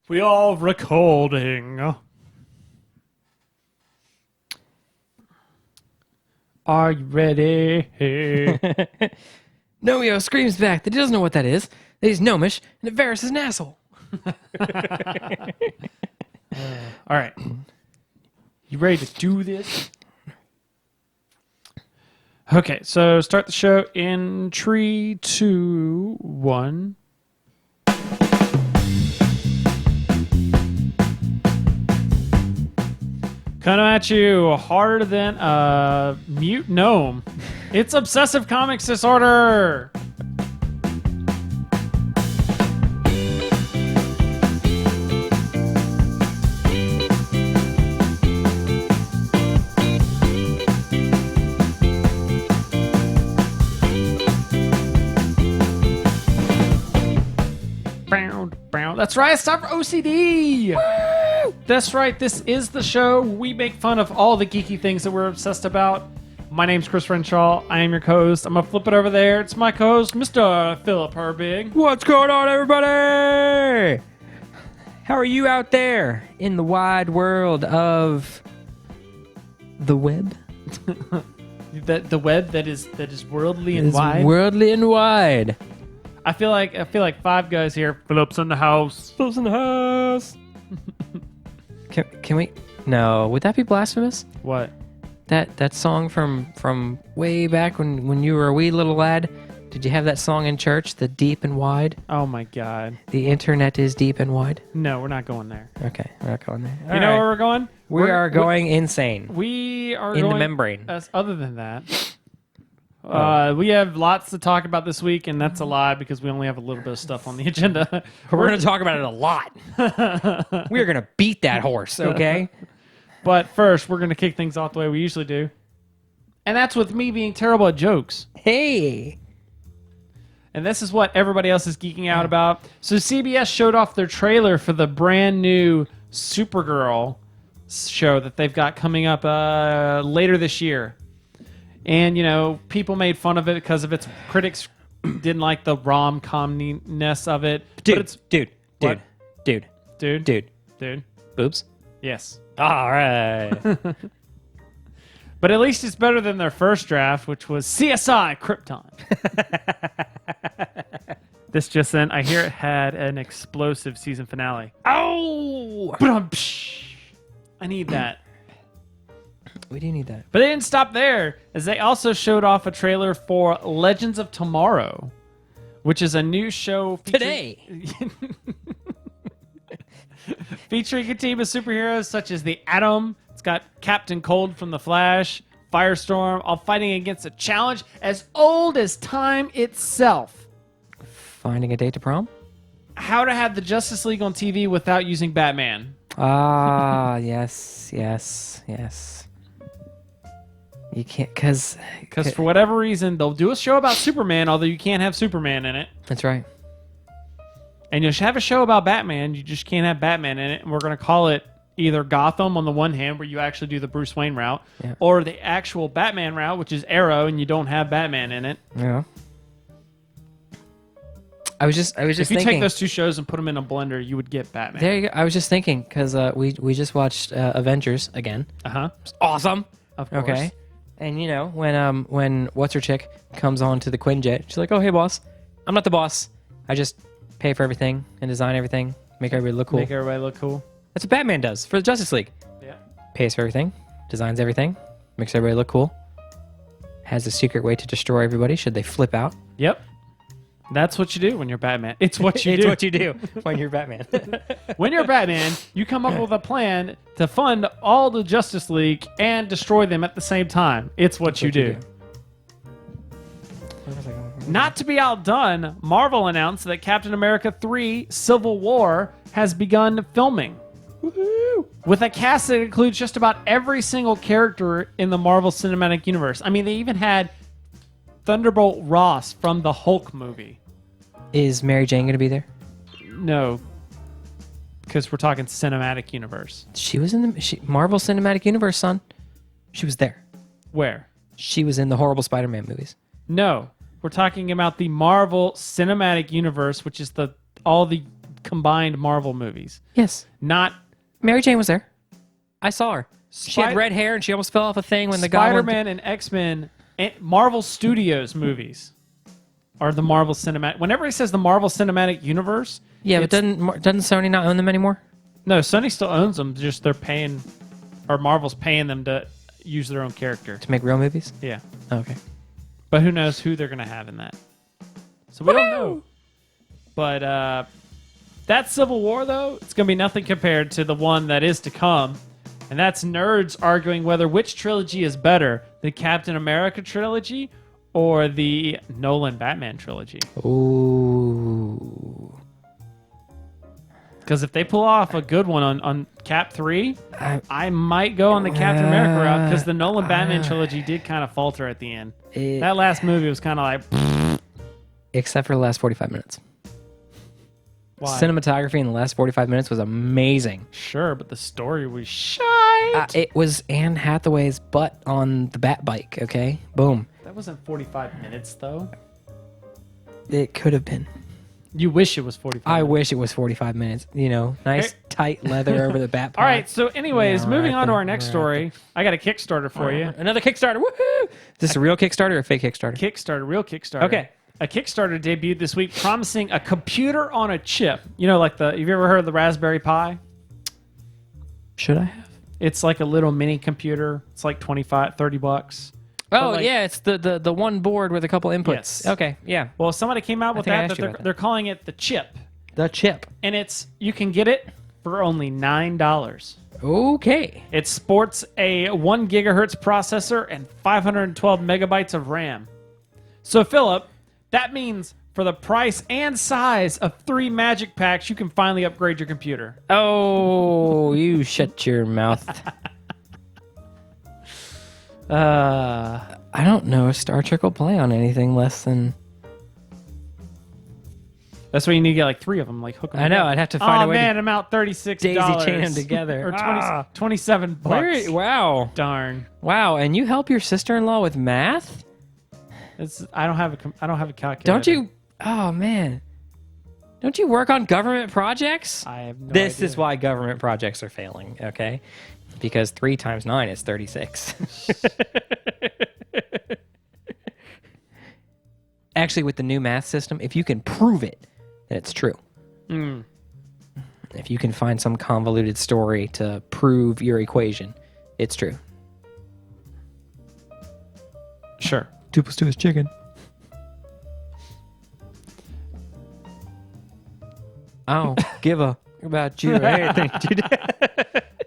We are recording. Are you ready? Nomeo screams back that he doesn't know what that is, that he's gnomish, and that Varys is an asshole. All right. You ready to do this? Okay, so start the show in 3, 2, 1. Coming at you harder than a mute gnome. It's Obsessive Comics Disorder. That's right, it's time for OCD. Woo! That's right, this is the show. We make fun of all the geeky things that we're obsessed about. My name's Chris Renshaw. I am your co-host. I'm going to flip it over there. It's my co-host, Mr. Philip Herbig. What's going on, everybody? How are you out there in the wide world of the web? The web that is worldly and wide. Worldly and wide. I feel like five guys here. Philip's in the house. Philip's in the house. Can we? No, would that be blasphemous? What? That song from way back when you were a wee little lad. Did you have that song in church? The deep and wide. Oh my God. The internet is deep and wide. No, we're not going there. Okay, we're not going there. You know where we're going? We are going insane. We are in going the membrane. Other than that. We have lots to talk about this week, and that's a lie because we only have a little bit of stuff on the agenda. We're going to talk about it a lot. We're going to beat that horse, okay? But first, we're going to kick things off the way we usually do. And that's with me being terrible at jokes. Hey! And this is what everybody else is geeking out about. So CBS showed off their trailer for the brand new Supergirl show that they've got coming up later this year. And, you know, people made fun of it because of its critics didn't like the rom-com-ness of it. Dude. Boobs? Yes. All right. But at least it's better than their first draft, which was CSI Krypton. This just in, I hear it had an explosive season finale. Oh! I need that. We do need that. But they didn't stop there, as they also showed off a trailer for Legends of Tomorrow, which is a new show Today. Featuring a team of superheroes such as the Atom. It's got Captain Cold from The Flash, Firestorm, all fighting against a challenge as old as time itself. Finding a date to prom? How to have the Justice League on TV without using Batman. Ah, yes. You can't, because for whatever reason, they'll do a show about Superman, although you can't have Superman in it. That's right. And you'll have a show about Batman, you just can't have Batman in it. And we're going to call it either Gotham on the one hand, where you actually do the Bruce Wayne route, or the actual Batman route, which is Arrow, and you don't have Batman in it. Yeah. I was just if you thinking, take those two shows and put them in a blender, you would get Batman. There you go. I was just thinking, because we just watched Avengers again. It's awesome. Of course. Okay. And you know, when what's her chick comes on to the Quinjet, she's like, "Oh, hey, boss. I'm not the boss. I just pay for everything and design everything, make everybody look cool." Make everybody look cool. That's what Batman does for the Justice League. Yeah. Pays for everything, designs everything, makes everybody look cool. Has a secret way to destroy everybody should they flip out. Yep. That's what you do when you're Batman. It's what you It's do. what you do when you're Batman. When you're Batman, you come up with a plan to fund all the Justice League and destroy them at the same time. It's what you do. Not to be outdone, Marvel announced that Captain America 3 Civil War has begun filming. Woohoo! With a cast that includes just about every single character in the Marvel Cinematic Universe. I mean, they even had Thunderbolt Ross from the Hulk movie. Is Mary Jane going to be there? No, because we're talking cinematic universe. She was in the Marvel Cinematic Universe, son. She was there. Where? She was in the horrible Spider-Man movies. No, we're talking about the Marvel Cinematic Universe, which is all the combined Marvel movies. Yes. Not Mary Jane was there. I saw her. She had Spid- red hair and she almost fell off a thing when the Goblin... Spider-Man and X-Men and Marvel Studios movies are the Marvel Cinematic. Whenever he says the Marvel Cinematic Universe... Yeah, but doesn't Sony not own them anymore? No, Sony still owns them. Just they're paying... Or Marvel's paying them to use their own character. To make real movies? Yeah. Okay. But who knows who they're going to have in that. So we don't know. But that Civil War, though, it's going to be nothing compared to the one that is to come. And that's nerds arguing whether which trilogy is better, the Captain America trilogy or the Nolan Batman trilogy. Ooh. Because if they pull off a good one on Cap 3, I might go on the Captain America route because the Nolan Batman trilogy did kind of falter at the end. That last movie was kind of like... Except for the last 45 minutes. Why? Cinematography in the last 45 minutes was amazing. Sure, but the story was shite. It was Anne Hathaway's butt on the bat bike, okay? Boom. That wasn't 45 minutes, though. It could have been. You wish it was 45 I minutes. wish it was 45 minutes. You know, nice tight leather over the bat. All right, so anyways, Yeah, moving right on to there, our next right story. I got a Kickstarter for you. Another Kickstarter. Woohoo! Is this a real Kickstarter or a fake Kickstarter? Kickstarter, real Kickstarter. Okay. A Kickstarter debuted this week promising a computer on a chip. You know, like have you ever heard of the Raspberry Pi? Should I have? It's like a little mini computer. It's like $25-$30. Oh, like- yeah, it's the one board with a couple inputs. Yes. Okay, yeah. Well, somebody came out with think I that asked you they're, about that. they're calling it the chip. The chip. And you can get it for only $9. Okay. It sports a 1 gigahertz processor and 512 megabytes of RAM. So, Philip, that means for the price and size of 3 magic packs, you can finally upgrade your computer. Oh, you shut your mouth. I don't know if Star Trek will play on anything less than... That's why you need to get like 3 of them, like hook them. I know, together. I'd have to find a way to man, I'm out $36. daisy chain them together. Or 27 bucks. Wow. Darn. Wow, and you help your sister-in-law with math? I don't have a calculator. Don't you... Oh, man. Don't you work on government projects? I have no This idea. is why government projects are failing, okay? Because 3 times 9 is 36. Actually, with the new math system, if you can prove it, then it's true. If you can find some convoluted story to prove your equation, it's true. Sure. 2 + 2 is chicken. I don't give a about you or anything.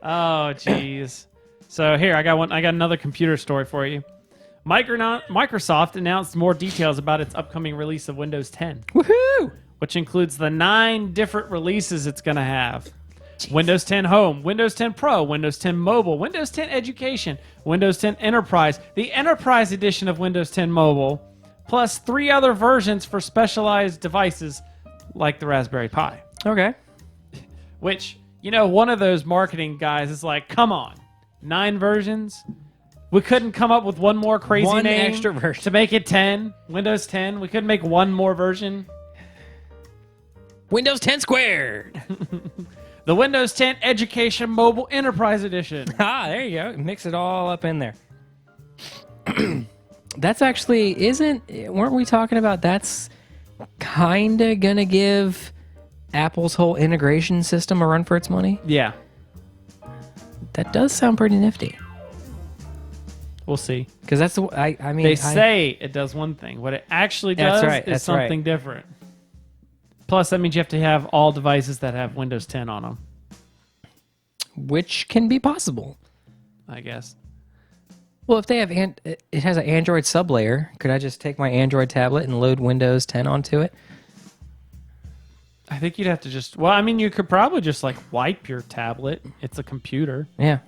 Oh, jeez. So here, I got another computer story for you. Microsoft announced more details about its upcoming release of Windows 10, Woohoo! which includes the 9 different releases it's going to have. Windows 10 Home, Windows 10 Pro, Windows 10 Mobile, Windows 10 Education, Windows 10 Enterprise, the Enterprise edition of Windows 10 Mobile, plus 3 other versions for specialized devices like the Raspberry Pi. Okay. Which, one of those marketing guys is like, come on, 9 versions? We couldn't come up with one more crazy One name extra version. to make it 10, Windows 10. We couldn't make one more version. Windows 10 squared. The Windows 10 Education Mobile Enterprise Edition. Ah, there you go. Mix it all up in there. That's actually, weren't we talking about that's kind of going to give Apple's whole integration system a run for its money? Yeah, That does sound pretty nifty. we'll see. Because that's the, I mean, They say it does one thing. What it actually does That's right, is that's something different. Plus, that means you have to have all devices that have Windows 10 on them, which can be possible. I guess. Well, if they have, it has an Android sublayer, could I just take my Android tablet and load Windows 10 onto it? I think you'd have to you could probably just like wipe your tablet. It's a computer. Yeah.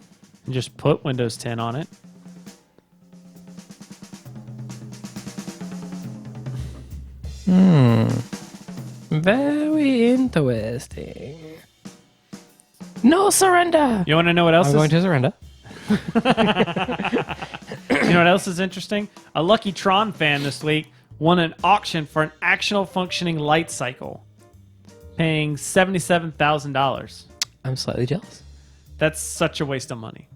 And just put Windows 10 on it. Very interesting. No surrender. You want to know what else I'm going to surrender. You know what else is interesting? A Lucky Tron fan this week won an auction for an actual functioning light cycle. paying $77,000. I'm slightly jealous. That's such a waste of money.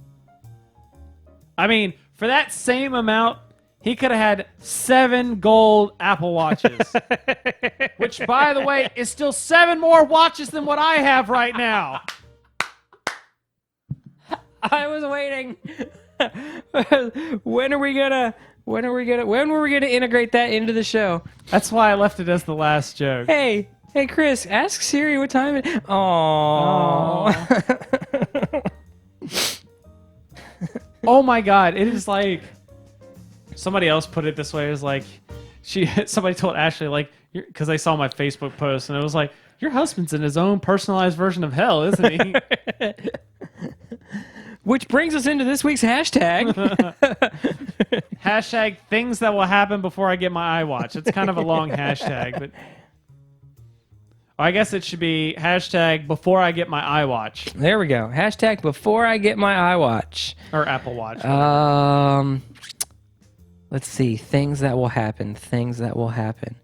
I mean, for that same amount, he could have had 7 gold Apple Watches. Which, by the way, is still 7 more watches than what I have right now. I was waiting. When were we gonna integrate that into the show? That's why I left it as the last joke. Hey, Chris, ask Siri what time it. Oh. Oh my God! It is like somebody else put it this way. It was like somebody told Ashley like because they saw my Facebook post and it was like your husband's in his own personalized version of hell, isn't he? Which brings us into this week's hashtag. Hashtag things that will happen before I get my iWatch. It's kind of a long hashtag, but I guess it should be hashtag before I get my iWatch. There we go. Hashtag before I get my iWatch. Or Apple Watch. Let's see. Things that will happen. Things that will happen.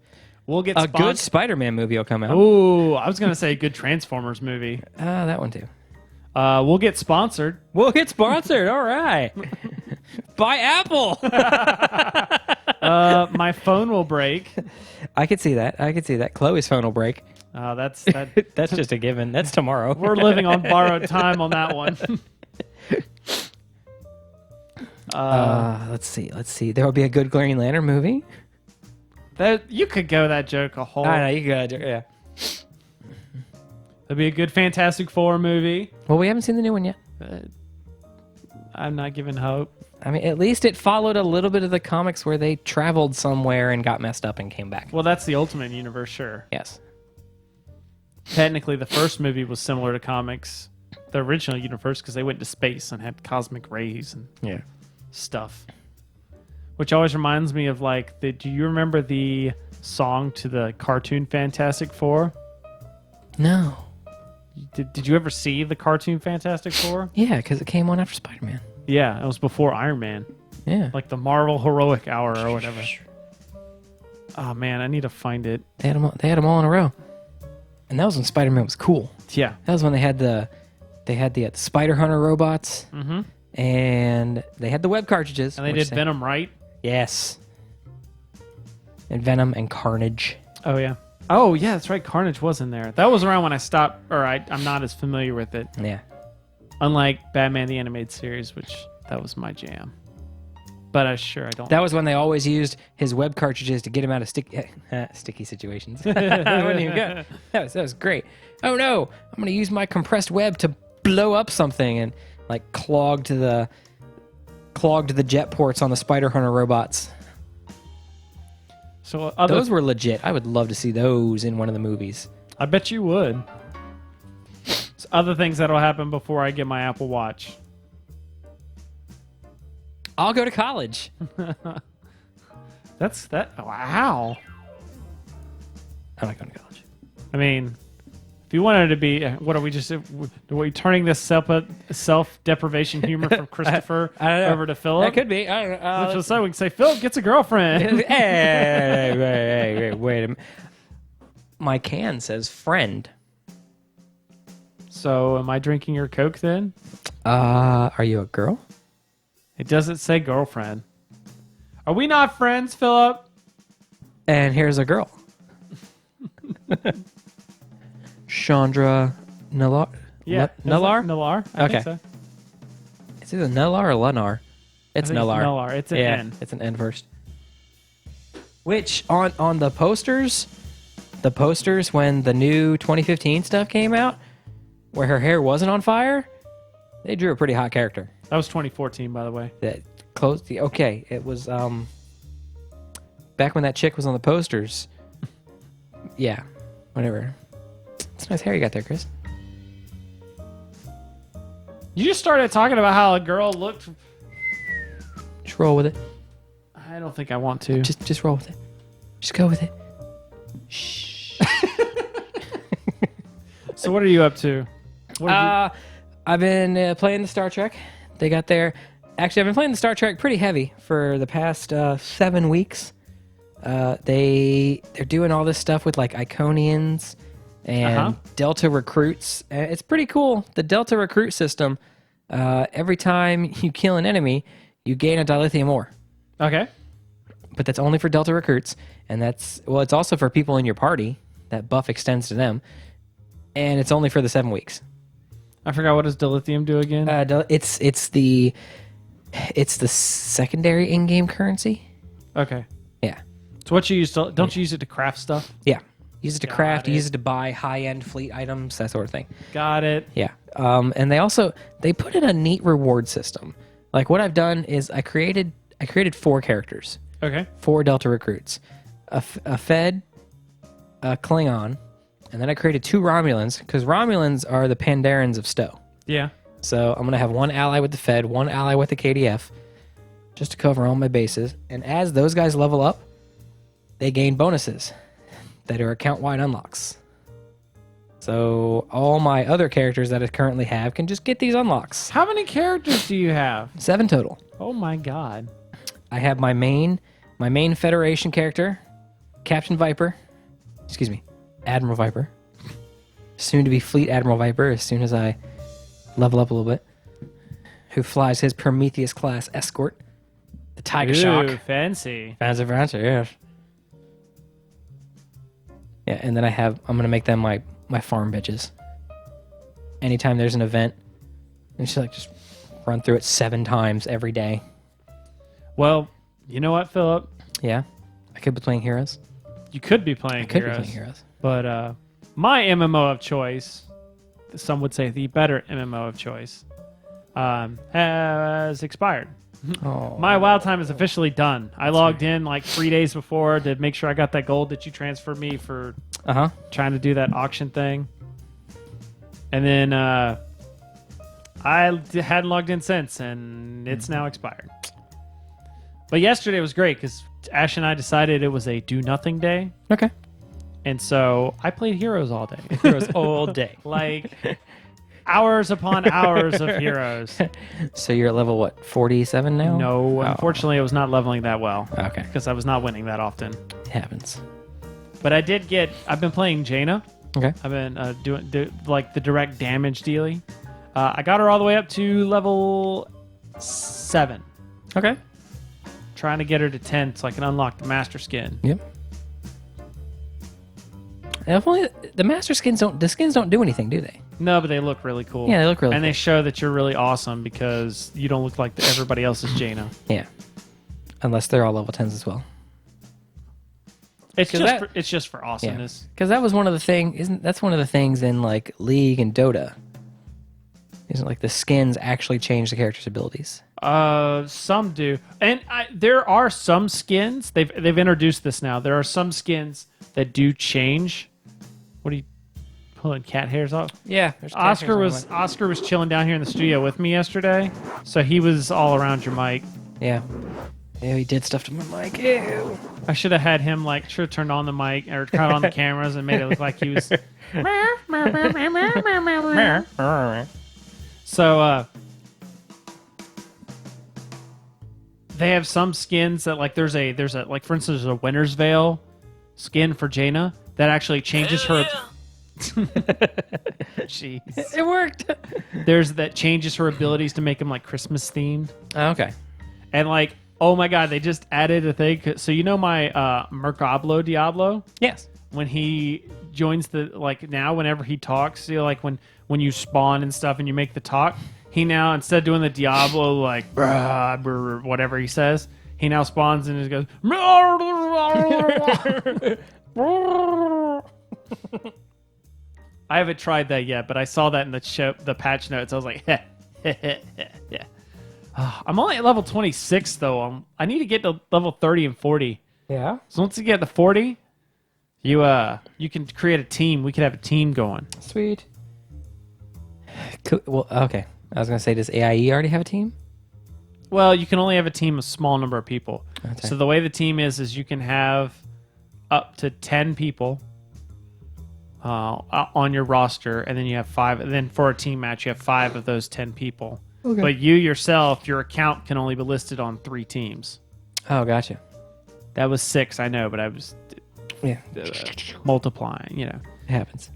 We'll get A good Spider-Man movie will come out. Ooh, I was going to say a good Transformers movie. That one too. We'll get sponsored. We'll get sponsored. All right. By Apple. My phone will break. I could see that. Chloe's phone will break. That's just a given. That's tomorrow. We're living on borrowed time on that one. Let's see. There will be a good Green Lantern movie. That you could go that joke a whole. I know you could. Yeah. There'll be a good Fantastic Four movie. Well, we haven't seen the new one yet. I'm not giving hope. I mean, at least it followed a little bit of the comics where they traveled somewhere and got messed up and came back. Well, that's the Ultimate Universe, sure. Yes. Technically, the first movie was similar to comics, the original universe, because they went to space and had cosmic rays and stuff. Which always reminds me of like, do you remember the song to the cartoon Fantastic Four? No. Did you ever see the cartoon Fantastic Four? Yeah, because it came on after Spider-Man. Yeah, it was before Iron Man. Yeah. Like the Marvel Heroic Hour or whatever. Oh man, I need to find it. They had them all in a row. And that was when Spider-Man was cool. Yeah. That was when they had the Spider Hunter robots. Mm-hmm. And they had the web cartridges. And they did Venom, right? Yes. And Venom and Carnage. Oh yeah. Oh yeah, that's right. Carnage was in there. That was around when I stopped, or I'm not as familiar with it. Yeah. Unlike Batman the Animated Series, which that was my jam. But I don't. That was when they always used his web cartridges to get him out of sticky situations. That wasn't even good. That was great. Oh no, I'm going to use my compressed web to blow up something and like clog to the jet ports on the Spider Hunter robots. So those were legit. I would love to see those in one of the movies. I bet you would. So other things that'll happen before I get my Apple Watch. I'll go to college. That's that. Wow. I'm not going to college. I mean, if you wanted to be, what are we just? Are we turning this self-deprivation humor from Christopher over to Philip? That could be. I don't know. So we can say Philip gets a girlfriend. Hey, wait a minute. My can says friend. So am I drinking your Coke then? Are you a girl? It doesn't say girlfriend. Are we not friends, Philip? And here's a girl. Chandra Nalar? Yeah. Nalar? Nalar? I think Okay. so. It's either Nalar or Lunar. It's I think Nalar. Nalar. It's an N. It's an N first. Which, on the posters when the new 2015 stuff came out, where her hair wasn't on fire, they drew a pretty hot character. That was 2014, by the way. That closed the okay. It was back when that chick was on the posters. Yeah, whatever. It's nice hair you got there, Chris. You just started talking about how a girl looked. Just roll with it. I don't think I want to. Just roll with it. Just go with it. Shh. So what are you up to? I've been playing the Star Trek. They got there. Actually, I've been playing the Star Trek pretty heavy for the past 7 weeks. They're doing all this stuff with like Iconians and Delta recruits. It's pretty cool. The Delta recruit system, every time you kill an enemy, you gain a dilithium ore. Okay. But that's only for Delta recruits, and it's also for people in your party. That buff extends to them, and it's only for the 7 weeks. I forgot, what does dilithium do again? It's the secondary in-game currency. Okay. Yeah. So what you use to, don't you use it to craft stuff? Yeah. Use it to craft, it. use it to buy high-end fleet items, that sort of thing. Got it. Yeah. And they put in a neat reward system. Like what I've done is I created 4 characters. Okay. 4 Delta recruits. A Fed, a Klingon, and then I created 2 Romulans, because Romulans are the Pandarans of Stowe. Yeah. So I'm going to have 1 ally with the Fed, 1 ally with the KDF, just to cover all my bases. And as those guys level up, they gain bonuses that are account-wide unlocks. So all my other characters that I currently have can just get these unlocks. How many characters do you have? 7 total. Oh my god. I have my main Federation character, Captain Viper. Excuse me, Admiral Viper. Soon to be Fleet Admiral Viper as soon as I level up a little bit. Who flies his Prometheus class escort, the Tiger Shock. Ooh, fancy. Fancy, yes. Yeah, and then I'm gonna make them my farm bitches. Anytime there's an event, and just run through it 7 times every day. Well, you know what, Philip? Yeah, I could be playing heroes. You could be playing heroes. But my MMO of choice, some would say the better MMO of choice, has expired. Oh. My WoW time is officially done. I logged in like 3 days before to make sure I got that gold that you transferred me for trying to do that auction thing. And then I hadn't logged in since, and it's now expired. But yesterday was great because Ash and I decided it was a do-nothing day. Okay. And so I played Heroes all day. Heroes all day. Like hours upon hours of Heroes. So you're at level, what, 47 now? No, unfortunately, I was not leveling that well. Okay. Because I was not winning that often. It happens. But I've been playing Jaina. Okay. I've been doing the direct damage dealy. I got her all the way up to level 7. Okay. Trying to get her to 10 so I can unlock the Master Skin. Yep. And if only the Master skins don't do anything, do they? No, but they look really cool. Yeah, they look really and cool. they show that you're really awesome because you don't look like everybody else's Jaina. Yeah. Unless they're all level 10s as well. It's just for awesomeness. Because that was one of the that's one of the things in like League and Dota. Isn't like the skins actually change the character's abilities? Some do, and there are some skins. They've introduced this now. There are some skins that do change. What are you pulling cat hairs off? Yeah. Oscar was chilling down here in the studio with me yesterday, so he was all around your mic. Yeah. Yeah, he did stuff to my mic. Ew. I should have had him should have turned on the mic or turned on the cameras and made it look like he was. So they have some skins that there's a for instance there's a Winter's Veil skin for Jaina that actually changes her. Jeez. It worked. That changes her abilities to make them like Christmas themed. Oh, okay. And oh my god, they just added a thing. So you know my Mercablo Diablo? Yes. When he joins now whenever he talks, when you spawn and stuff and you make the talk, he now, instead of doing the Diablo brah, brr, whatever he says, he now spawns and he goes I haven't tried that yet, but I saw that in the patch notes. I was like, yeah. I'm only at level 26 though. I need to get to level 30 and 40. Yeah. So once you get to 40, you can create a team. We could have a team going. Sweet. Cool. Well, okay. I was gonna say, does AIE already have a team? Well, you can only have a team of small number of people. Okay. So the way the team is you can have up to 10 people on your roster, and then you have 5. And then for a team match, you have 5 of those 10 people. Okay. But you yourself, your account can only be listed on 3 teams. Oh, gotcha. That was 6, I know, but I was multiplying, It happens.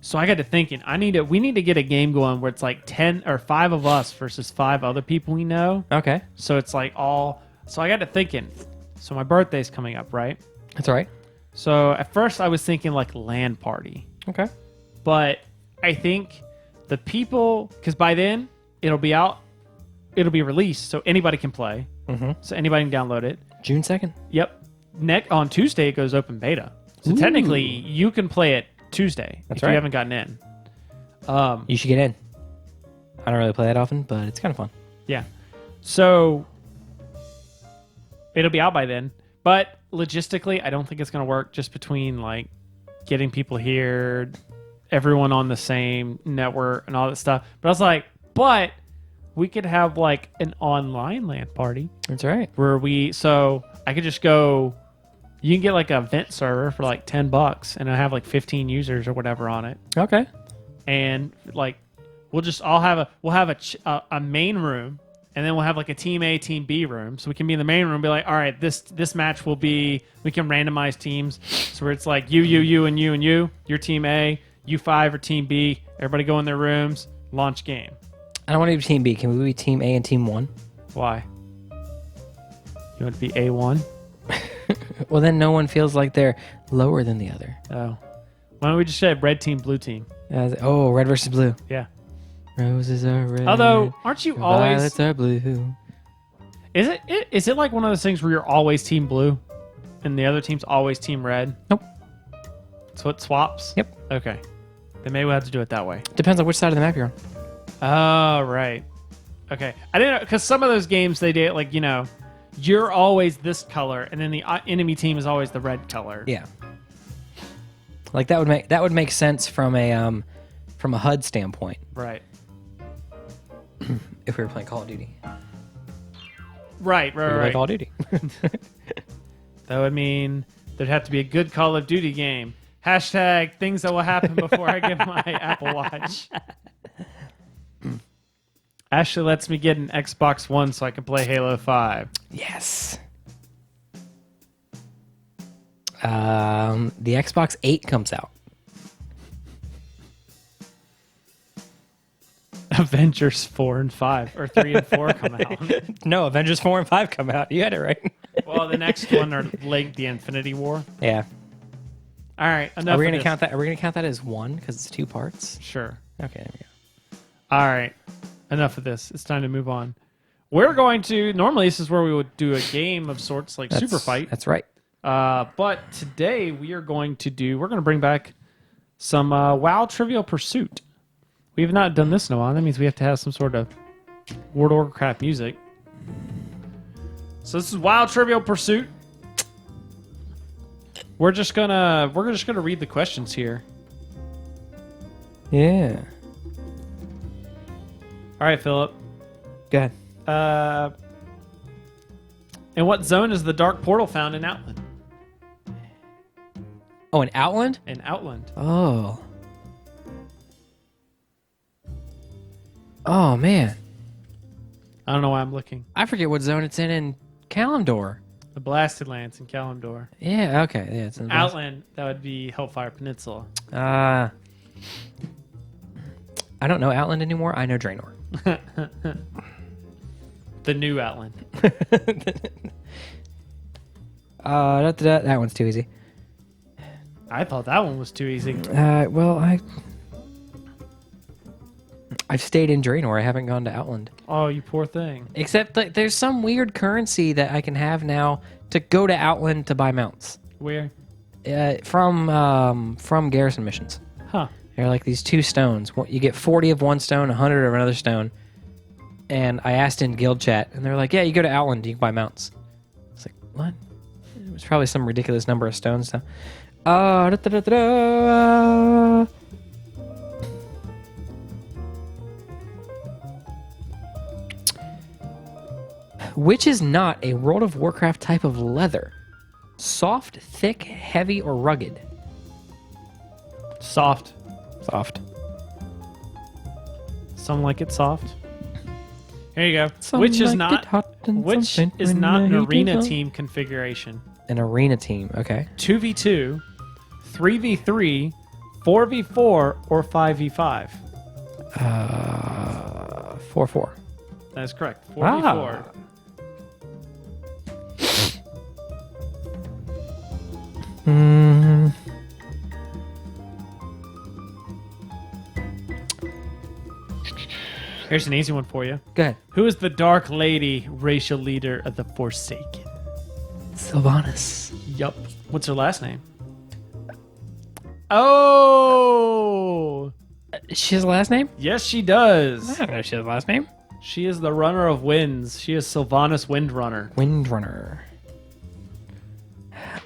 So I got to thinking, we need to get a game going where it's like 10 or 5 of us versus 5 other people we know. Okay. So it's like so I got to thinking, so my birthday's coming up, right? That's all right. So at first I was thinking like LAN party, Okay. but I think the people, because by then it'll be out, it'll be released, so anybody can play. Mm-hmm. So anybody can download it. June 2nd. Yep. On Tuesday it goes open beta. So technically you can play it Tuesday That's if right. you haven't gotten in. You should get in. I don't really play that often, but it's kind of fun. Yeah. So it'll be out by then. But logistically, I don't think it's going to work just between like getting people here, everyone on the same network and all that stuff. But I was like, we could have like an online LAN party That's right. where so I could just go, you can get like a vent server for like $10 and I have like 15 users or whatever on it. Okay. And like we'll have a main room, and then we'll have like a team A, team B room, so we can be in the main room and be like, all right, this match will be, we can randomize teams, so where it's like you and you, your team A, you 5 or team B, everybody go in their rooms, launch game. I don't want to be team B. Can we be team A and team 1? Why? You want to be A1? Well, then no one feels like they're lower than the other. Oh, why don't we just say red team, blue team? Red versus blue. Yeah. Roses are red. Although, aren't you always? Violets are blue. Is it like one of those things where you're always team blue, and the other team's always team red? Nope. So it swaps. Yep. Okay. Then maybe we'll have to do it that way. Depends on which side of the map you're on. Oh, right. Okay. I didn't know, because some of those games they did like, you're always this color, and then the enemy team is always the red color. Yeah. Like that would make sense from a HUD standpoint Right. if we were playing Call of Duty. Right. We like Call of Duty. That would mean there'd have to be a good Call of Duty game. Hashtag things that will happen before I get my Apple Watch. Ashley lets me get an Xbox One so I can play Halo 5. Yes. The Xbox 8 comes out. Avengers 4 and 5, or 3 and 4 come out. No, Avengers 4 and 5 come out. You had it right. Well, the next one are like the Infinity War. Yeah. All right, enough. Are we gonna count that? Are we gonna count that as one because it's 2 parts? Sure. Okay. There we go. All right, enough of this. It's time to move on. We're going to normally this is where we would do a game of sorts like Super Fight. That's right. But today we're going to bring back some WoW Trivial Pursuit. We have not done this in a while. That means we have to have some sort of World of Warcraft music. So this is WoW Trivial Pursuit. We're just gonna read the questions here. Yeah. All right, Philip. Go ahead. In what zone is the Dark Portal found in Outland? Oh, in Outland? In Outland. Oh. Oh, man. I don't know why I'm looking. I forget what zone it's in Kalimdor. The Blasted Lands in Kalimdor. Yeah, okay. Yeah, it's in Outland, that would be Hellfire Peninsula. I don't know Outland anymore. I know Draenor. The new Outland. That one's too easy. I thought that one was too easy. Well, I've stayed in Draenor. I haven't gone to Outland. Oh, you poor thing. Except like, there's some weird currency that I can have now to go to Outland to buy mounts. Where? From garrison missions. Huh. They're like these 2 stones. You get 40 of one stone, 100 of another stone. And I asked in guild chat, and they're like, "Yeah, you go to Outland, you can buy mounts." It's like, what? It was probably some ridiculous number of stones. So. Which is not a World of Warcraft type of leather? Soft, thick, heavy, or rugged? Soft. Soft. Some like it soft. Here you go. Some Which is like not it hot and which some is when not an the heat arena is on. team configuration. An arena team, okay. 2v2, 3v3, 4v4, or 5v5? 4-4. That is correct. 4v4. Hmm. Here's an easy one for you. Go ahead. Who is the Dark Lady racial leader of the Forsaken? Sylvanas. Yup. What's her last name? Oh! She has a last name? Yes, she does. I don't know if she has a last name. She is the Runner of Winds. She is Sylvanas Windrunner. Windrunner.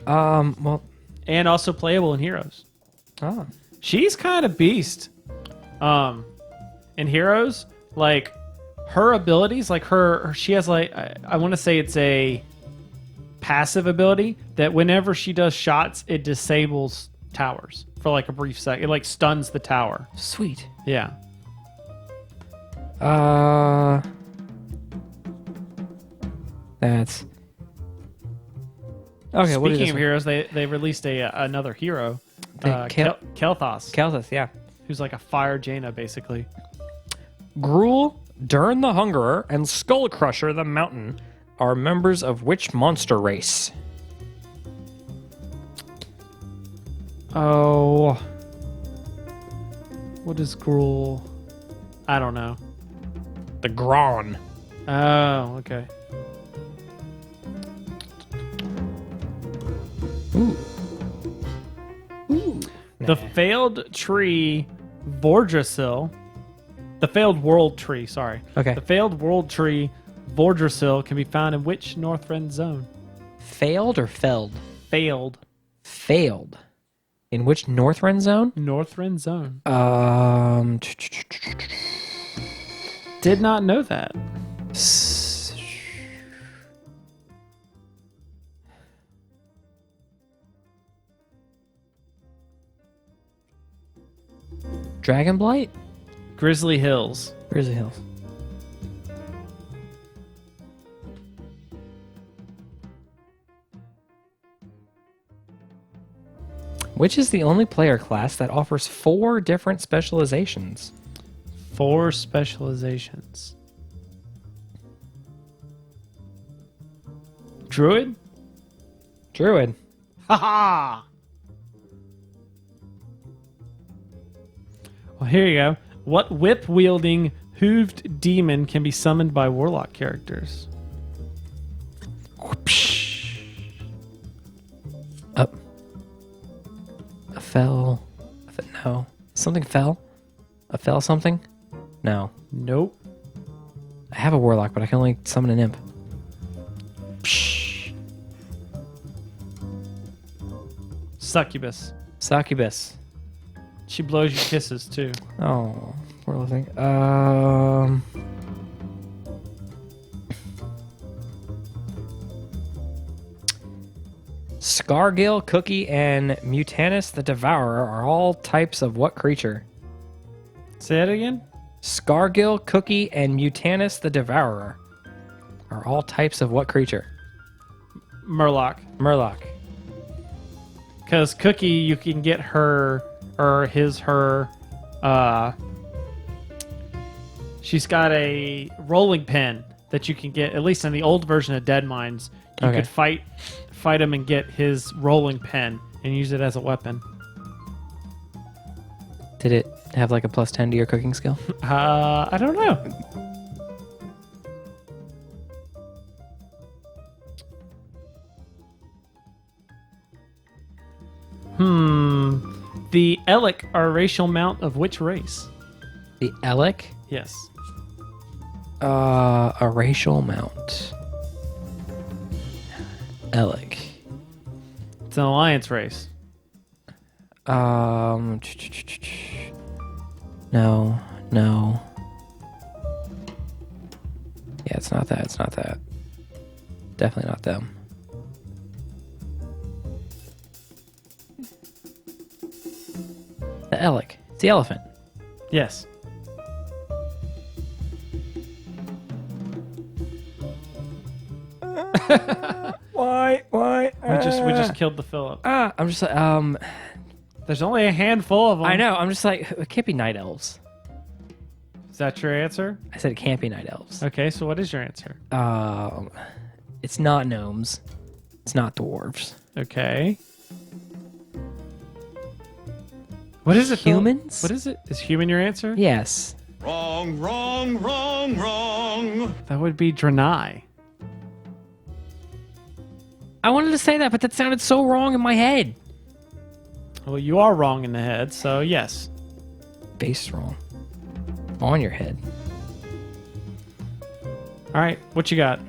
Well. And also playable in Heroes. Oh. She's kind of beast. In Heroes, like her abilities, like she has like I want to say it's a passive ability that whenever she does shots, it disables towers for like a brief second. It like stuns the tower. Sweet. Yeah. That's okay. What is Speaking this of one? heroes, they released another hero, Kel'Thas. Kel'Thas, Yeah. who's like a fire Jaina basically. Gruul, Dern the Hungerer, and Skull Crusher the Mountain are members of which monster race? Oh, what is Gruul? I don't know. The Grawn. Oh, okay. The failed tree Vordrasil. The failed world tree, sorry. Okay. The failed world tree Vordrasil can be found in which Northrend zone? Failed or felled? Failed. Failed. In which Northrend zone? Northrend zone. Um. Did not know that. Dragonblight? Grizzly Hills. Grizzly Hills. Which is the only player class that offers 4 different specializations? 4 specializations. Druid? Druid. Haha! Well, here you go. What whip-wielding, hooved demon can be summoned by warlock characters? Up. A fell. No. Something fell? A fell something? No. Nope. I have a warlock, but I can only summon an imp. Succubus. Succubus. She blows you kisses, too. Oh, poor little thing. Scargill, Cookie, and Mutanus the Devourer are all types of what creature? Say it again? Scargill, Cookie, and Mutanus the Devourer are all types of what creature? Murloc. Murloc. Because Cookie, you can get her, or her, she's got a rolling pin that you can get, at least in the old version of Dead Mines. You Okay. could fight him and get his rolling pin and use it as a weapon. Did it have like a plus 10 to your cooking skill? I don't know. The Elec are a racial mount of which race? The Elec? Yes. A racial mount. Elec. It's an alliance race. No. Yeah, it's not that. It's not that. Definitely not them. The Elec. It's the elephant. Yes. Why? We just killed the Philip. I'm just There's only a handful of them. I know. I'm just like, it can't be night elves. Is that your answer? I said it can't be night elves. Okay, so what is your answer? It's not gnomes. It's not dwarves. Okay. What is it? Humans? What is it? Is human your answer? Yes. Wrong, wrong, wrong, wrong. That would be Draenei. I wanted to say that, but that sounded so wrong in my head. Well, you are wrong in the head, so yes. Base wrong. On your head. All right, what you got?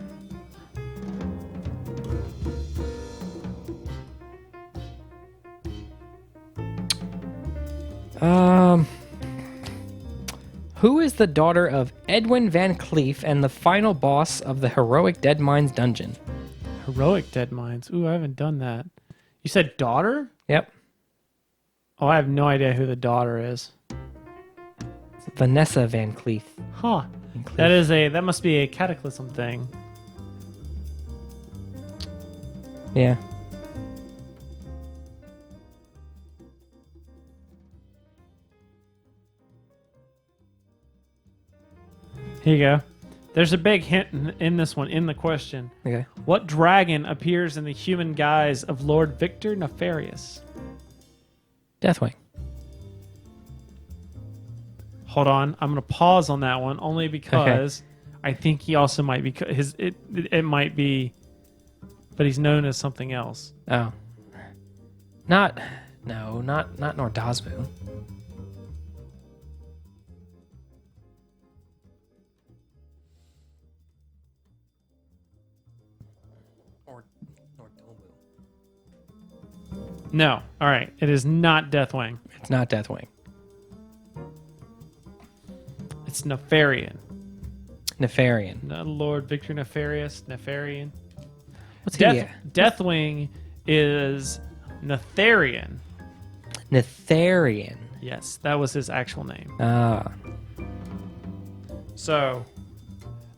Who is the daughter of Edwin Van Cleef and the final boss of the heroic Dead Mines dungeon? Heroic Dead Mines. Ooh, I haven't done that. You said daughter? Yep. Oh, I have no idea who the daughter is. It's Vanessa Van Cleef. Huh. Van Cleef. That must be a cataclysm thing. Yeah. Here you go. There's a big hint in this one, in the question. Okay. What dragon appears in the human guise of Lord Victor Nefarious? Deathwing. Hold on, I'm gonna pause on that one only because I think he also might be it might be, but he's known as something else. Oh. Not Nordazbu. Or Nordomu. No, all right, it is not Deathwing. It's not Deathwing. It's Nefarian. Nefarian. Not Lord Victor Nefarious. Nefarian. What's he? Deathwing is Netharian. Netharian. Yes, that was his actual name. Ah. So,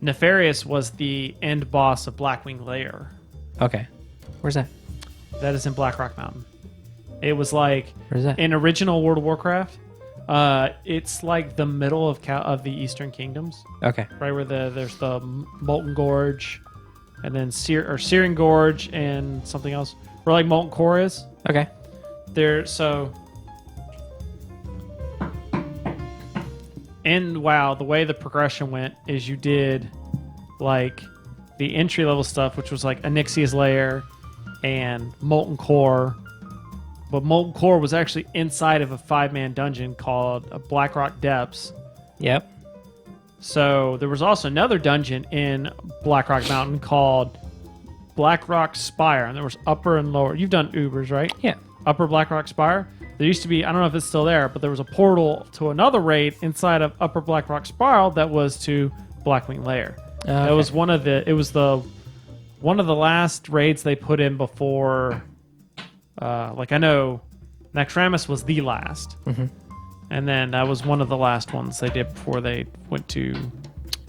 Nefarious was the end boss of Blackwing Lair. Okay. Where's that? That is in Blackrock Mountain. It was like Where's that? in original World of Warcraft. It's like the middle of the Eastern Kingdoms, Okay. right where there's the Molten Gorge, and then Searing Gorge and something else. Where like Molten Core is. Okay. And WoW, the way the progression went is you did like the entry level stuff, which was like Onyxia's Lair and Molten Core. But Molten Core was actually inside of a 5-man dungeon called Blackrock Depths. Yep. So there was also another dungeon in Blackrock Mountain called Blackrock Spire, and there was upper and lower. You've done Ubers, right? Yeah. Upper Blackrock Spire. There used to be, I don't know if it's still there, but there was a portal to another raid inside of Upper Blackrock Spiral that was to Blackwing Lair. That Okay. was one of the last raids they put in before. I know Naxxramas was the last. Mhm. And then that was one of the last ones they did before they went to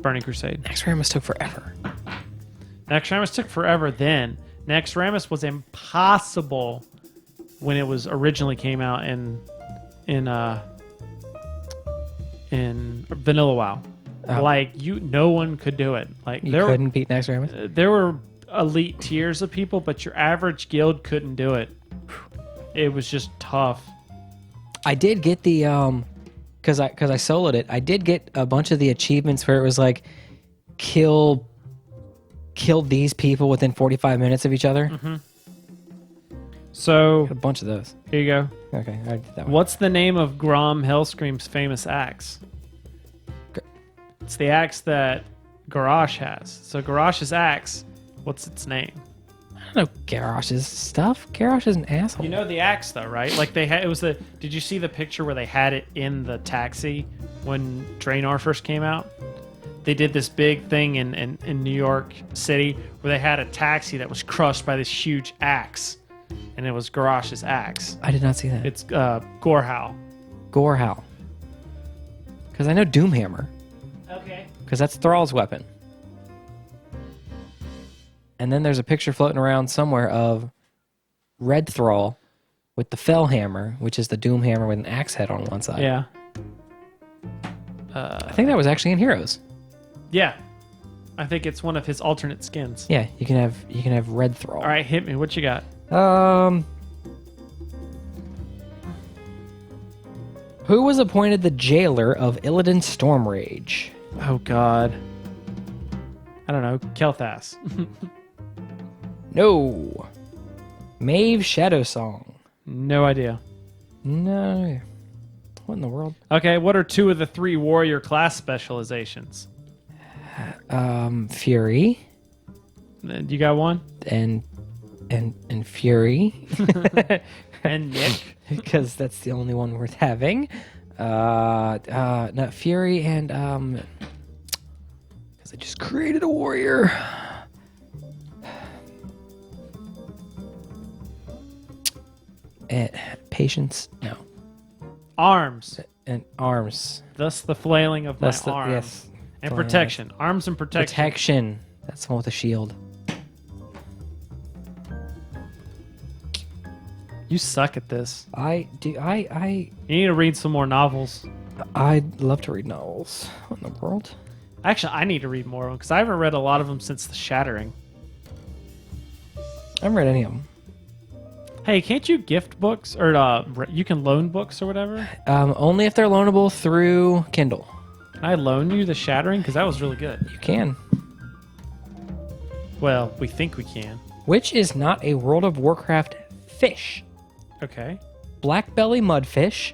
Burning Crusade. Naxxramas took forever. Naxxramas took forever then. Naxxramas was impossible when it was originally came out in Vanilla WoW. Oh. No one could do it. Like You couldn't beat Naxxramas? there were elite tiers of people, but your average guild couldn't do it. It was just tough. I did get the because I soloed it. I did get a bunch of the achievements where it was like kill these people within 45 minutes of each other. Mm-hmm. So A bunch of those. here you go. Okay, I did that one. What's the name of Grom Hellscream's famous axe? It's the axe that Garrosh has. So Garrosh's axe, what's its name? I don't know Garrosh's stuff. Garrosh is an asshole. You know the axe though, right? Like they had did you see the picture where they had it in the taxi when Draenor first came out? They did this big thing in New York City where they had a taxi that was crushed by this huge axe. And it was Garrosh's axe. I did not see that. It's Gorehowl. Gorehowl. Because I know Doomhammer. Okay. Because that's Thrall's weapon. And then there's a picture floating around somewhere of Red Thrall with the fell hammer, which is the doom hammer with an axe head on one side. Yeah. I think that was actually in Heroes. Yeah. I think it's one of his alternate skins. Yeah, you can have red thrall. All right, hit me. What you got? Who was appointed the jailer of Illidan Stormrage? Oh God. I don't know. Kel'Thas. No. Maeve Shadowsong. No idea. No. What in the world? Okay, what are 2 of the 3 warrior class specializations? Fury You got one? and Fury. And Nick. Because that's the only one worth having. Not Fury and because I just created a warrior. And patience, no, Arms. and arms. Thus the flailing of That's my the arms. yes. And Flailing. protection. Arms and protection. Protection. That's the one with the shield. You suck at this. I do. I You need to read some more novels. I'd love to read novels. What in the world? Actually, I need to read more because I haven't read a lot of them since The Shattering. I haven't read any of them. Hey, can't you gift books or you can loan books or whatever? Only if they're loanable through Kindle. Can I loan you The Shattering? Because that was really good. You can. Well, we think we can. Which is not a World of Warcraft fish? Okay. Black belly mudfish,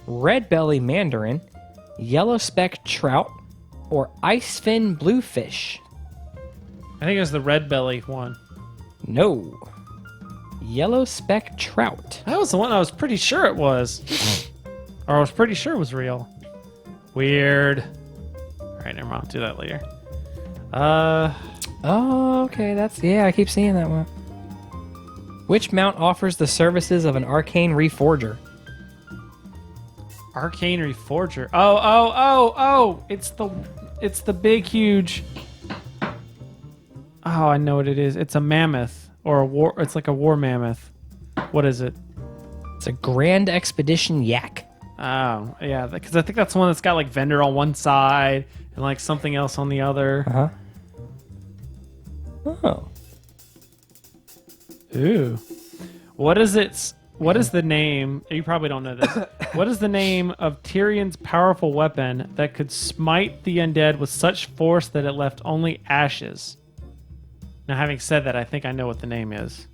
red belly mandarin, yellow speck trout, or ice fin bluefish? I think it was the red belly one. No. Yellow speck trout. That was the one I was pretty sure it was. Or I was pretty sure it was real. Weird. Alright, never mind. I'll do that later. Oh, okay. Yeah, I keep seeing that one. Which mount offers the services of an arcane reforger? Arcane Reforger. Oh! It's the big, huge. Oh, I know what it is. It's a mammoth or a war. It's like a war mammoth. What is it? It's a Grand Expedition Yak. Oh, yeah. Because I think that's the one that's got like vendor on one side and like something else on the other. Uh-huh. Oh. Ooh. What is the name? You probably don't know this. What is the name of Tyrion's powerful weapon that could smite the undead with such force that it left only ashes? Now, having said that, I think I know what the name is.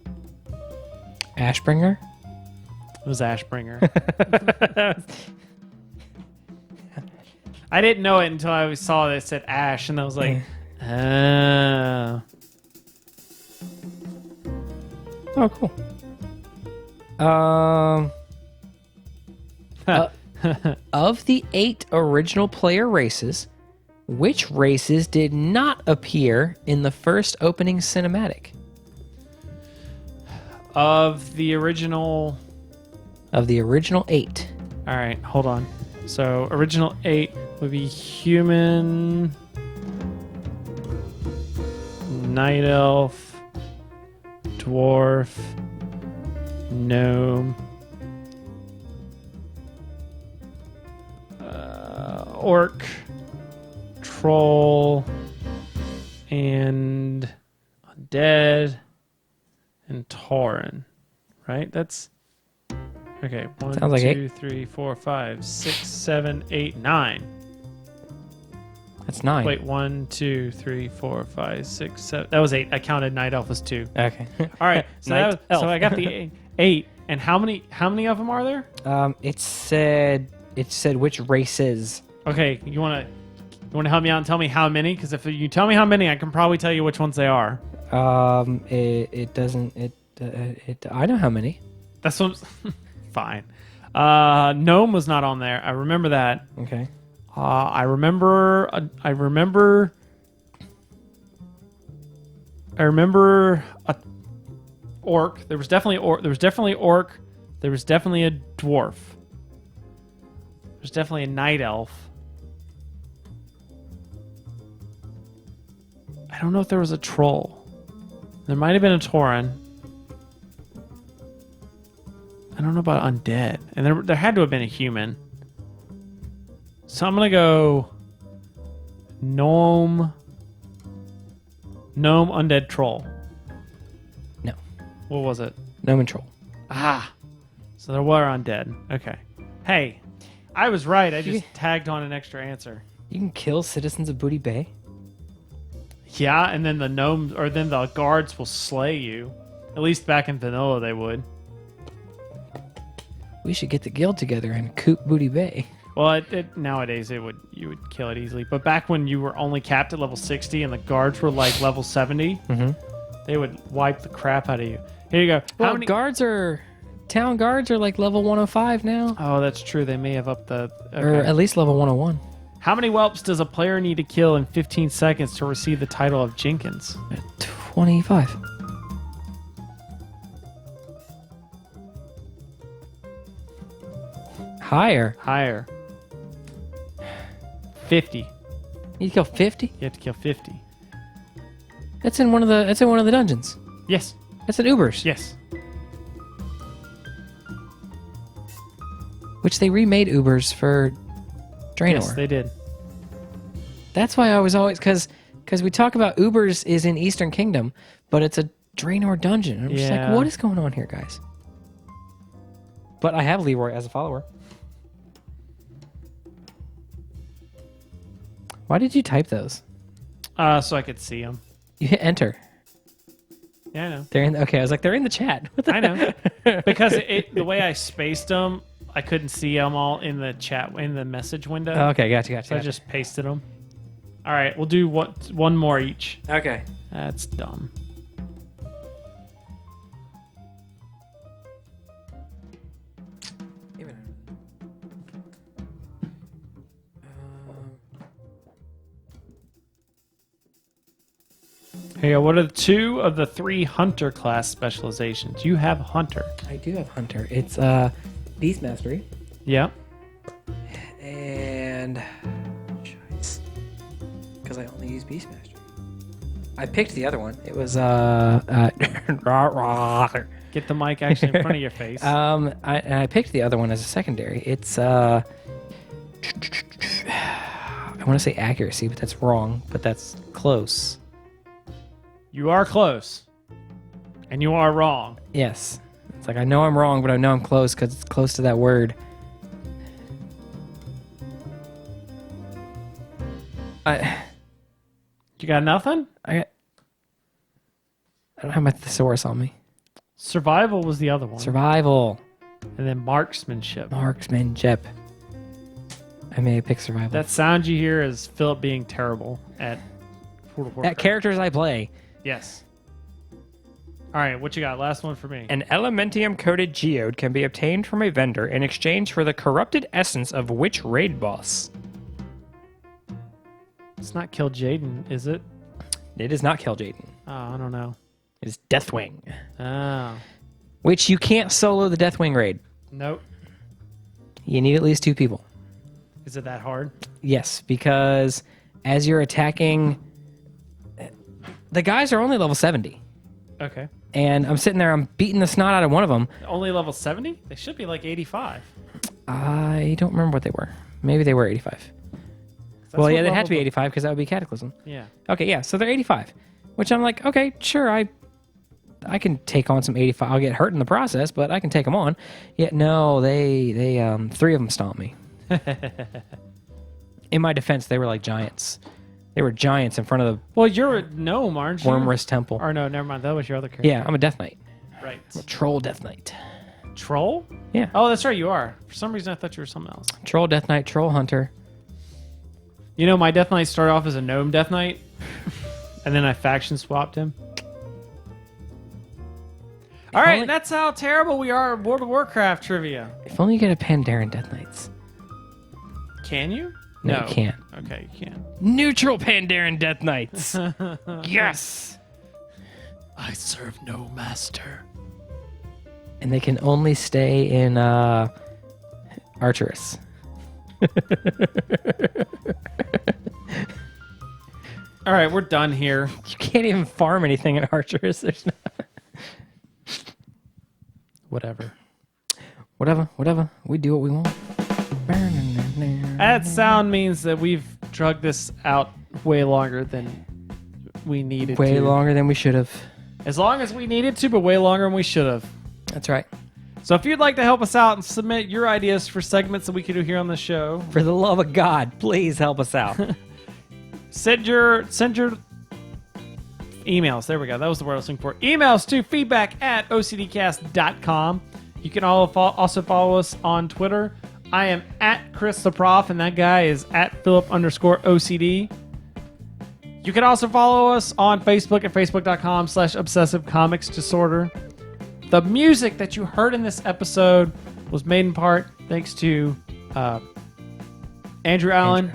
Ashbringer? It was Ashbringer. I didn't know it until I saw that it said Ash, and I was like, oh. Oh, cool. Of the 8 original player races, which races did not appear in the first opening cinematic? Of the original... Of the original 8. All right, hold on. So, original 8 would be human, night elf, dwarf, gnome, orc, troll, and undead, and tauren. Right? That's okay. Sounds like 2, 3, 4, 5, 6, 7, 8, 9. That's 9. Wait, 1, 2, 3, 4, 5, 6, 7. That was 8. I counted night elf as 2. Okay. All right. So, Night elf. so I got the 8. And how many of them are there? It said which races. Okay, you want to help me out and tell me how many? Because if you tell me how many, I can probably tell you which ones they are. It doesn't. I know how many. That's what. Fine. Gnome was not on there. I remember that. Okay. I remember a orc. There was definitely orc. There was definitely orc. There was definitely a dwarf. There's definitely a night elf. I don't know if there was a troll. There might have been a tauren. I don't know about undead. And there had to have been a human. So I'm going to go gnome undead troll. No. What was it? Gnome and troll. Ah. So there were undead. Okay. Hey, I was right. I just tagged on an extra answer. You can kill citizens of Booty Bay. Yeah, and then the gnomes or then the guards will slay you. At least back in vanilla they would. We should get the guild together and coop Booty Bay. Well, nowadays you would kill it easily. But back when you were only capped at level 60 and the guards were like level 70, they would wipe the crap out of you. Here you go. Well, How many town guards are like level 105 now. Oh, that's true. They may have upped the... Or Okay. at least level 101. How many whelps does a player need to kill in 15 seconds to receive the title of Jenkins? 25. Higher. Higher. 50. You kill 50? You have to kill 50. That's in one of the dungeons. Yes. That's at Uber's. Yes. Which they remade Uber's for Draenor. Yes, they did. That's why I was always because we talk about Uber's is in Eastern Kingdom, but it's a Draenor dungeon. And I'm just Yeah. like, what is going on here, guys? But I have Leroy as a follower. Why did you type those? So I could see them. You hit enter. Yeah, I know. They're in. Okay, I was like, they're in the chat. What the I know. Because the way I spaced them, I couldn't see them all in the chat, in the message window. Okay, gotcha. So I just pasted them. All right, we'll do one more each. Okay. That's dumb. Here you go. What are the 2 of the 3 hunter class specializations? You have hunter. I do have Hunter. It's Beast Mastery Yeah. and because I only use Beast Mastery. I picked the other one. It was Get the mic actually in front of your face. I picked the other one as a secondary. It's I want to say accuracy, but that's wrong. But that's close. You are close. And you are wrong. Yes. It's like I know I'm wrong, but I know I'm close because it's close to that word. You got nothing? I don't have my thesaurus on me. Survival was the other one. Survival. And then marksmanship. Marksmanship. I may pick survival. That sound you hear is Philip being terrible at World of Warcraft. At characters I play. Yes. All right, what you got? Last one for me. An elementium-coated geode can be obtained from a vendor in exchange for the corrupted essence of which raid boss? It's not Kill Jaden, is it? It is not Kill Jaden. Oh, I don't know. It is Deathwing. Oh. Which you can't solo the Deathwing raid. Nope. You need at least 2 people. Is it that hard? Yes, because as you're attacking... The guys are only level 70. Okay. And I'm sitting there, I'm beating the snot out of one of them. Only level 70? They should be like 85. I don't remember what they were. Maybe they were 85. That's Well, what yeah, they had to be levels- 85 because that would be Cataclysm. Yeah. Okay, yeah, so they're 85. Which I'm like, okay, sure, I can take on some 85. I'll get hurt in the process, but I can take them on. Yeah, no, they 3 of them stomped me. In my defense, they were like giants. They were giants in front of Well, you're a gnome, aren't the you? Wormrest Temple. Or no, never mind. That was your other character. Yeah, I'm a Death Knight. Right. I'm a Troll Death Knight. Troll? Yeah. Oh, that's right. You are. For some reason, I thought you were something else. Troll Death Knight, Troll Hunter. You know, my Death Knight started off as a gnome Death Knight, and then I faction swapped him. All right, only- that's how terrible we are at World of Warcraft trivia. If only you get a Pandaren Death Knights. Can you? No, you can't. Okay, you can. Neutral Pandaren Death Knights. Yes. I serve no master. And they can only stay in Archerus. All right, we're done here. You can't even farm anything in Archerus. There's no... Whatever. Whatever. We do what we want. That sound means that we've drugged this out way longer than we needed to. Way longer than we should have. As long as we needed to, but way longer than we should have. That's right. So if you'd like to help us out and submit your ideas for segments that we could do here on the show, For the love of God, please help us out. send your emails. There we go. That was the word I was looking for. Emails to feedback@ocdcast.com. You can also follow us on Twitter. I am at Chris the Prof, and that guy is at Philip_OCD. You can also follow us on Facebook at facebook.com/Obsessive Comics Disorder. The music that you heard in this episode was made in part thanks to Andrew Allen.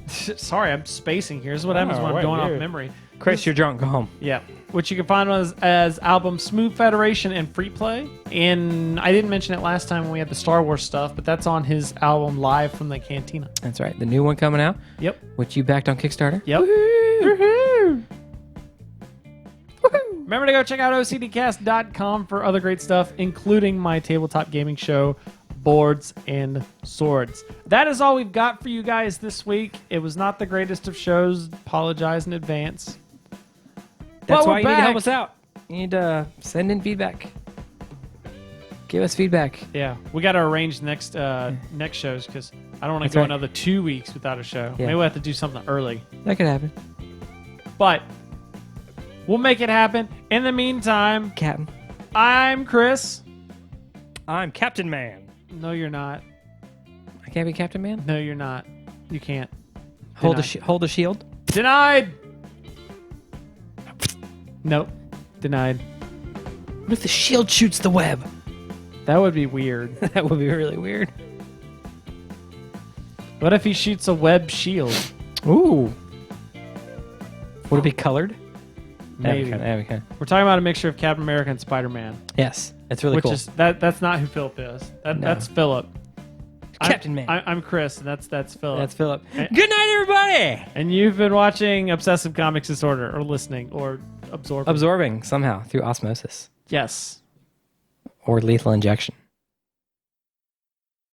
Sorry, I'm spacing here. This is what happens when I'm what, going off dude? memory. Chris, you're drunk. Go home. Yeah, which you can find as album Smooth Federation and Free Play. And I didn't mention it last time when we had the Star Wars stuff, but that's on his album Live from the Cantina. That's right. The new one coming out, Yep. which you backed on Kickstarter. Yep. Woohoo! Remember to go check out OCDcast.com for other great stuff, including my tabletop gaming show, Boards and Swords. That is all we've got for you guys this week. It was not the greatest of shows. Apologize in advance. That's But we're why you need to back. help us out. You need to send in feedback. Give us feedback. Yeah, we got to arrange next shows because I don't want to That's go right. another 2 weeks without a show. Yeah. Maybe we'll have to do something early. That could happen. But we'll make it happen. In the meantime, Captain. I'm Chris. I'm Captain Man. No, you're not. I can't be Captain Man. No, you're not. You can't. Hold a Denied. hold a shield. Denied. Nope. Denied. What if the shield shoots the web? That would be weird. That would be really weird. What if he shoots a web shield? Ooh. Would it be colored? Maybe. That'd be kind We're talking about a mixture of Captain America and Spider-Man, Yes, that's really which cool. is that's not who Philip is. That's Philip. Captain Man. I'm Chris, and that's Philip. That's Philip. Good night, everybody. And you've been watching Obsessive Comics Disorder, or listening, or absorbing. Absorbing somehow through osmosis Yes. or lethal injection.